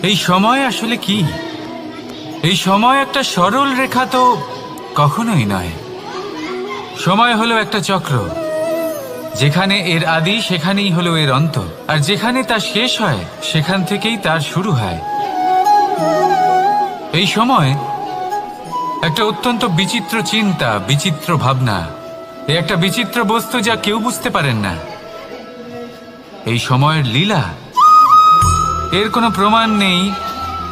এই সময় আসলে কি? এই সময় একটা সরল রেখা তো কখনোই নয়। সময় হলো একটা চক্র, যেখানে এর আদি সেখানেই হলো এর অন্ত, আর যেখানে তা শেষ হয় সেখান থেকেই তার শুরু হয়। এই সময় একটা অত্যন্ত বিচিত্র চিন্তা, বিচিত্র ভাবনা, একটা বিচিত্র বস্তু যা কেউ বুঝতে পারেন না। এই সময়ের লীলা, এর কোনো প্রমাণ নেই,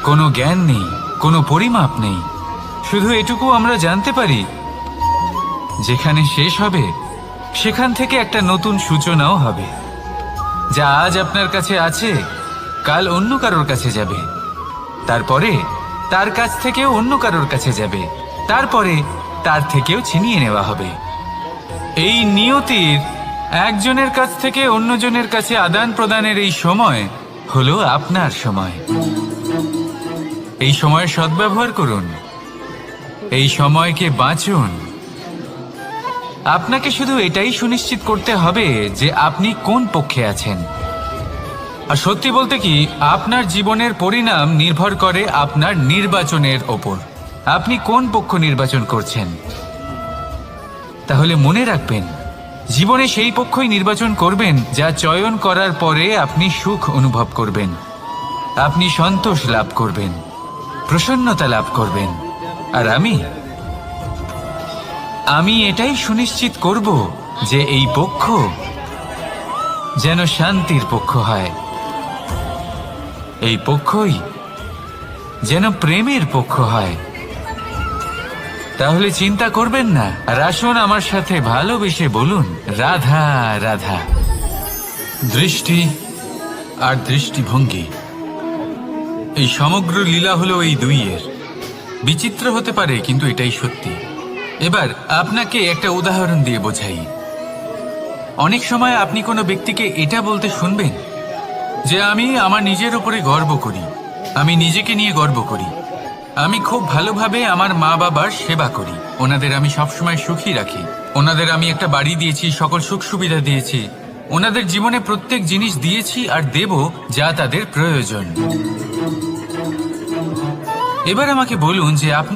কোনো জ্ঞান নেই, কোনো পরিমাপ নেই। শুধু এটুকু আমরা জানতে পারি, যেখানে শেষ হবে সেখান থেকে একটা নতুন সূচনাও হবে। যা আজ আপনার কাছে আছে কাল অন্য কারোর কাছে যাবে, তারপরে তার কাছ থেকেও অন্য কারোর কাছে যাবে, তারপরে তার থেকেও ছিনিয়ে নেওয়া হবে। এই নিয়তির একজনের কাছ থেকে অন্যজনের কাছে আদান প্রদানের এই সময় হলো আপনার সময়। এই সময়ের সদ্ব্যবহার করুন, এই সময়কে বাঁচুন। আপনাকে শুধু এটাই সুনিশ্চিত করতে হবে যে আপনি কোন পক্ষে আছেন। আর সত্যি বলতে কি, আপনার জীবনের পরিণাম নির্ভর করে আপনার নির্বাচনের ওপর। আপনি কোন পক্ষ নির্বাচন করছেন। তাহলে মনে রাখবেন, জীবনে সেই পক্ষই নির্বাচন করবেন যা চয়ন করার পরে আপনি সুখ অনুভব করবেন, আপনি সন্তোষ লাভ করবেন, প্রসন্নতা লাভ করবেন। আর আমি এটাই সুনিশ্চিত করব যে এই পক্ষ যেন শান্তির পক্ষ হয়, এই পক্ষই যেন প্রেমের পক্ষ হয়। তাহলে চিন্তা করবেন না, আর আসুন আমার সাথে ভালোবেসে বলুন, রাধা রাধা। দৃষ্টি আর দৃষ্টিভঙ্গি, এই সমগ্র লীলা হলো এই দুইয়ের। বিচিত্র হতে পারে, কিন্তু এটাই সত্যি। এবার আপনাকে একটা উদাহরণ দিয়ে বোঝাই। অনেক সময় আপনি কোনো ব্যক্তিকে এটা বলতে শুনবেন যে আমি আমার নিজের উপরে গর্ব করি, আমি নিজেকে নিয়ে গর্ব করি, আমি খুব ভালোভাবে আমার মা বাবার সেবা করি, ওনাদের আমি সবসময় সুখী রাখি, ওনাদের আমি একটা বাড়ি দিয়েছি, সকল সুখ সুবিধা দিয়েছি, ওনাদের জীবনে প্রত্যেক জিনিস দিয়েছি আর দেব যা তাদের প্রয়োজন। এবার আমাকে বলুন যে আপনি